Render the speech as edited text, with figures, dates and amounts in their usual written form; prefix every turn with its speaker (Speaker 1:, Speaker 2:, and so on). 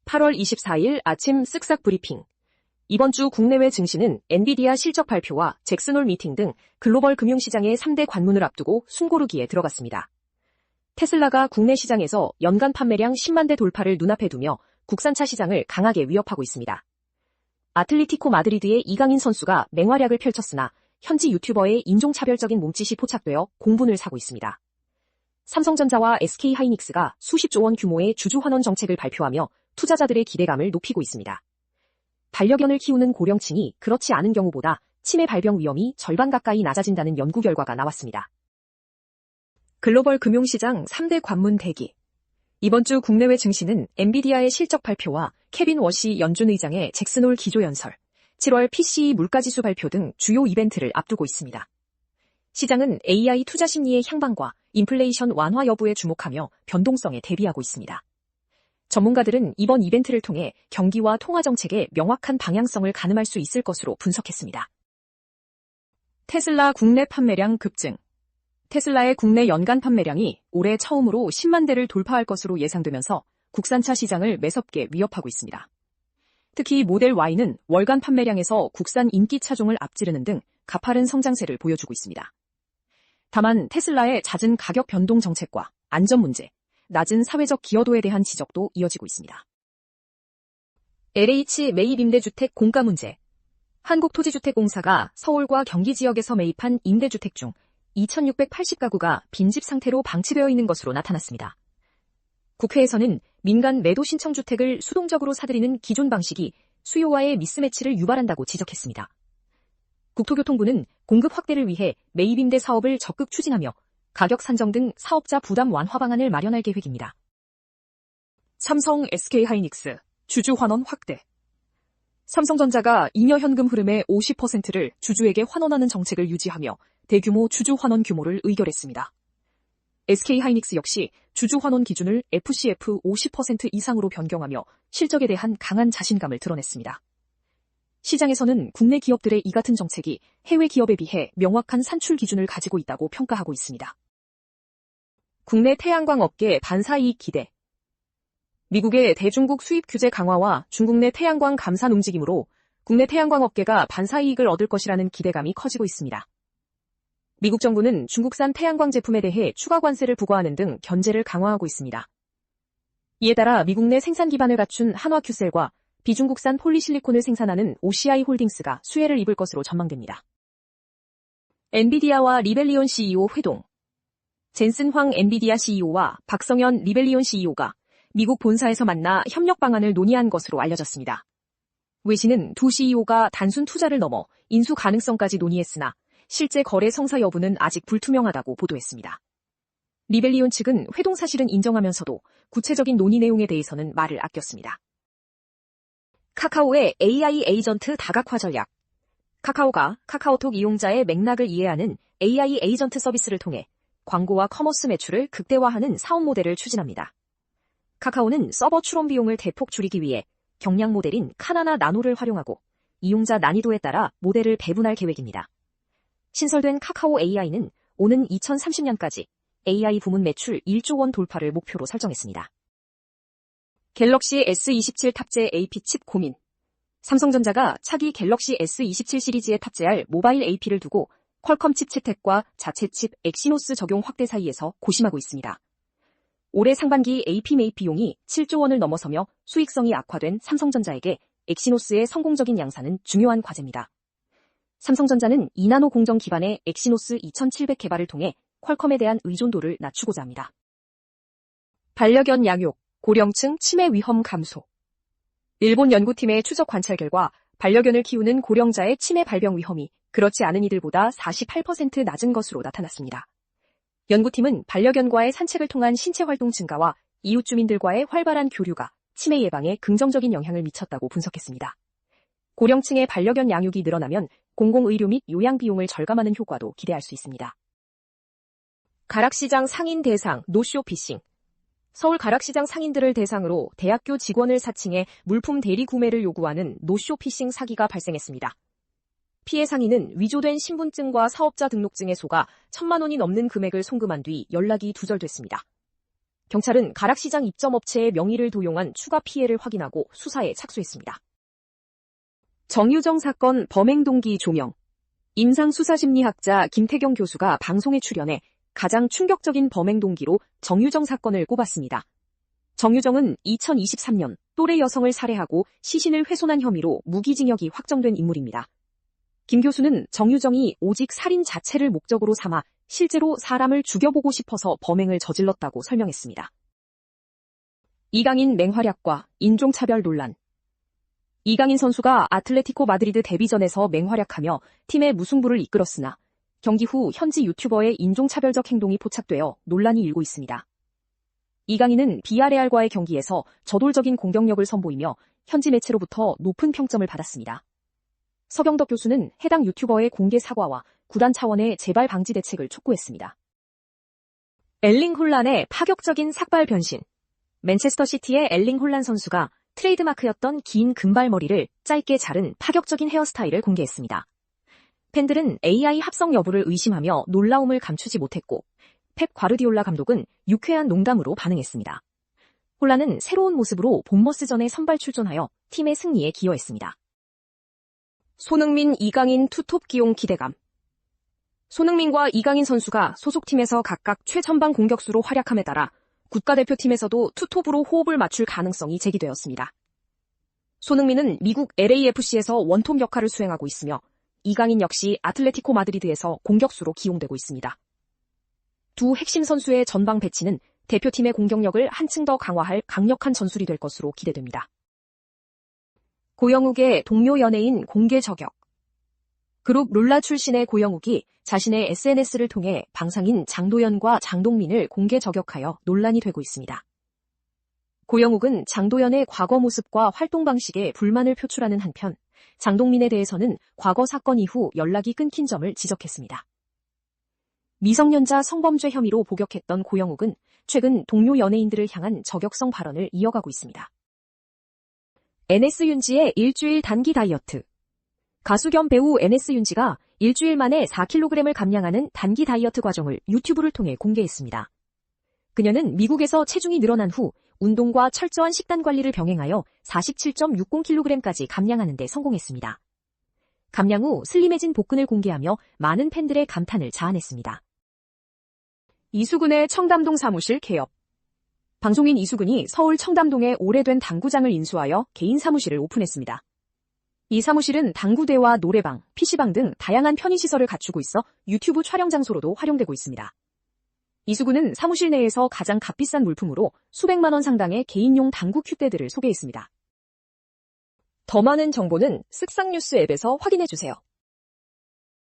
Speaker 1: 8월 24일 아침 쓱싹 브리핑. 이번 주 국내외 증시는 엔비디아 실적 발표와 잭슨홀 미팅 등 글로벌 금융시장의 3대 관문을 앞두고 숨고르기에 들어갔습니다. 테슬라가 국내 시장에서 연간 판매량 10만 대 돌파를 눈앞에 두며 국산차 시장을 강하게 위협하고 있습니다. 아틀레티코 마드리드의 이강인 선수가 맹활약을 펼쳤으나 현지 유튜버의 인종차별적인 몸짓이 포착되어 공분을 사고 있습니다. 삼성전자와 SK하이닉스가 수십조 원 규모의 주주환원 정책을 발표하며 투자자들의 기대감을 높이고 있습니다. 반려견을 키우는 고령층이 그렇지 않은 경우보다 치매 발병 위험이 절반 가까이 낮아진다는 연구 결과가 나왔습니다. 글로벌 금융시장 3대 관문 대기. 이번 주 국내외 증시는 엔비디아의 실적 발표와 케빈 워시 연준 의장의 잭슨홀 기조연설, 7월 PCE 물가지수 발표 등 주요 이벤트를 앞두고 있습니다. 시장은 AI 투자 심리의 향방과 인플레이션 완화 여부에 주목하며 변동성에 대비하고 있습니다. 전문가들은 이번 이벤트를 통해 경기와 통화정책의 명확한 방향성을 가늠할 수 있을 것으로 분석했습니다. 테슬라 국내 판매량 급증. 테슬라의 국내 연간 판매량이 올해 처음으로 10만 대를 돌파할 것으로 예상되면서 국산차 시장을 매섭게 위협하고 있습니다. 특히 모델 Y는 월간 판매량에서 국산 인기 차종을 앞지르는 등 가파른 성장세를 보여주고 있습니다. 다만 테슬라의 잦은 가격 변동 정책과 안전 문제, 낮은 사회적 기여도에 대한 지적도 이어지고 있습니다. LH 매입 임대주택 공가 문제. 한국토지주택공사가 서울과 경기 지역에서 매입한 임대주택 중 2,680가구가 빈집 상태로 방치되어 있는 것으로 나타났습니다. 국회에서는 민간 매도 신청 주택을 수동적으로 사들이는 기존 방식이 수요와의 미스매치를 유발한다고 지적했습니다. 국토교통부는 공급 확대를 위해 매입 임대 사업을 적극 추진하며 가격 산정 등 사업자 부담 완화 방안을 마련할 계획입니다. 삼성 SK하이닉스 주주 환원 확대. 삼성전자가 잉여 현금 흐름의 50%를 주주에게 환원하는 정책을 유지하며 대규모 주주 환원 규모를 의결했습니다. SK하이닉스 역시 주주 환원 기준을 FCF 50% 이상으로 변경하며 실적에 대한 강한 자신감을 드러냈습니다. 시장에서는 국내 기업들의 이 같은 정책이 해외 기업에 비해 명확한 산출 기준을 가지고 있다고 평가하고 있습니다. 국내 태양광 업계 반사이익 기대. 미국의 대중국 수입 규제 강화와 중국 내 태양광 감산 움직임으로 국내 태양광 업계가 반사이익을 얻을 것이라는 기대감이 커지고 있습니다. 미국 정부는 중국산 태양광 제품에 대해 추가 관세를 부과하는 등 견제를 강화하고 있습니다. 이에 따라 미국 내 생산 기반을 갖춘 한화큐셀과 비중국산 폴리실리콘을 생산하는 OCI 홀딩스가 수혜를 입을 것으로 전망됩니다. 엔비디아와 리벨리온 CEO 회동. 젠슨 황 엔비디아 CEO와 박성현 리벨리온 CEO가 미국 본사에서 만나 협력 방안을 논의한 것으로 알려졌습니다. 외신은 두 CEO가 단순 투자를 넘어 인수 가능성까지 논의했으나 실제 거래 성사 여부는 아직 불투명하다고 보도했습니다. 리벨리온 측은 회동 사실은 인정하면서도 구체적인 논의 내용에 대해서는 말을 아꼈습니다. 카카오의 AI 에이전트 다각화 전략. 카카오가 카카오톡 이용자의 맥락을 이해하는 AI 에이전트 서비스를 통해 광고와 커머스 매출을 극대화하는 사업 모델을 추진합니다. 카카오는 서버 추론 비용을 대폭 줄이기 위해 경량 모델인 카나나 나노를 활용하고 이용자 난이도에 따라 모델을 배분할 계획입니다. 신설된 카카오 AI는 오는 2030년까지 AI 부문 매출 1조 원 돌파를 목표로 설정했습니다. 갤럭시 S27 탑재 AP 칩 고민. 삼성전자가 차기 갤럭시 S27 시리즈에 탑재할 모바일 AP를 두고 퀄컴 칩 채택과 자체 칩 엑시노스 적용 확대 사이에서 고심하고 있습니다. 올해 상반기 AP 매입 비용이 7조 원을 넘어서며 수익성이 악화된 삼성전자에게 엑시노스의 성공적인 양산은 중요한 과제입니다. 삼성전자는 2나노 공정 기반의 엑시노스 2700 개발을 통해 퀄컴에 대한 의존도를 낮추고자 합니다. 반려견 양육, 고령층 치매 위험 감소. 일본 연구팀의 추적 관찰 결과 반려견을 키우는 고령자의 치매 발병 위험이 그렇지 않은 이들보다 48% 낮은 것으로 나타났습니다. 연구팀은 반려견과의 산책을 통한 신체 활동 증가와 이웃 주민들과의 활발한 교류가 치매 예방에 긍정적인 영향을 미쳤다고 분석했습니다. 고령층의 반려견 양육이 늘어나면 공공의료 및 요양 비용을 절감하는 효과도 기대할 수 있습니다. 가락시장 상인 대상 노쇼 피싱. 서울 가락시장 상인들을 대상으로 대학교 직원을 사칭해 물품 대리 구매를 요구하는 노쇼 피싱 사기가 발생했습니다. 피해 상인은 위조된 신분증과 사업자 등록증에 속아 1,000만 원이 넘는 금액을 송금한 뒤 연락이 두절됐습니다. 경찰은 가락시장 입점업체의 명의를 도용한 추가 피해를 확인하고 수사에 착수했습니다. 정유정 사건 범행 동기 조명. 임상수사심리학자 김태경 교수가 방송에 출연해 가장 충격적인 범행 동기로 정유정 사건을 꼽았습니다. 정유정은 2023년 또래 여성을 살해하고 시신을 훼손한 혐의로 무기징역이 확정된 인물입니다. 김 교수는 정유정이 오직 살인 자체를 목적으로 삼아 실제로 사람을 죽여보고 싶어서 범행을 저질렀다고 설명했습니다. 이강인 맹활약과 인종차별 논란. 이강인 선수가 아틀레티코 마드리드 데뷔전에서 맹활약하며 팀의 무승부를 이끌었으나 경기 후 현지 유튜버의 인종차별적 행동이 포착되어 논란이 일고 있습니다. 이강인은 비아레알과의 경기에서 저돌적인 공격력을 선보이며 현지 매체로부터 높은 평점을 받았습니다. 서경덕 교수는 해당 유튜버의 공개 사과와 구단 차원의 재발 방지 대책을 촉구했습니다. 엘링 홀란의 파격적인 삭발 변신. 맨체스터 시티의 엘링 홀란 선수가 트레이드마크였던 긴 금발머리를 짧게 자른 파격적인 헤어스타일을 공개했습니다. 팬들은 AI 합성 여부를 의심하며 놀라움을 감추지 못했고 펩 과르디올라 감독은 유쾌한 농담으로 반응했습니다. 홀란은 새로운 모습으로 본머스전에 선발 출전하여 팀의 승리에 기여했습니다. 손흥민, 이강인 투톱 기용 기대감. 손흥민과 이강인 선수가 소속팀에서 각각 최전방 공격수로 활약함에 따라 국가대표팀에서도 투톱으로 호흡을 맞출 가능성이 제기되었습니다. 손흥민은 미국 LAFC에서 원톱 역할을 수행하고 있으며 이강인 역시 아틀레티코 마드리드에서 공격수로 기용되고 있습니다. 두 핵심 선수의 전방 배치는 대표팀의 공격력을 한층 더 강화할 강력한 전술이 될 것으로 기대됩니다. 고영욱의 동료 연예인 공개 저격. 그룹 룰라 출신의 고영욱이 자신의 SNS를 통해 방상인 장도연과 장동민을 공개 저격하여 논란이 되고 있습니다. 고영욱은 장도연의 과거 모습과 활동 방식에 불만을 표출하는 한편 장동민에 대해서는 과거 사건 이후 연락이 끊긴 점을 지적했습니다. 미성년자 성범죄 혐의로 복역했던 고영욱은 최근 동료 연예인들을 향한 저격성 발언을 이어가고 있습니다. NS윤지의 일주일 단기 다이어트. 가수 겸 배우 NS윤지가 일주일 만에 4kg을 감량하는 단기 다이어트 과정을 유튜브를 통해 공개했습니다. 그녀는 미국에서 체중이 늘어난 후 운동과 철저한 식단 관리를 병행하여 47.60kg까지 감량하는 데 성공했습니다. 감량 후 슬림해진 복근을 공개하며 많은 팬들의 감탄을 자아냈습니다. 이수근의 청담동 사무실 개업. 방송인 이수근이 서울 청담동에 오래된 당구장을 인수하여 개인 사무실을 오픈했습니다. 이 사무실은 당구대와 노래방, PC방 등 다양한 편의시설을 갖추고 있어 유튜브 촬영 장소로도 활용되고 있습니다. 이수근은 사무실 내에서 가장 값비싼 물품으로 수백만 원 상당의 개인용 당구 큐대들을 소개했습니다. 더 많은 정보는 쓱싹뉴스 앱에서 확인해주세요.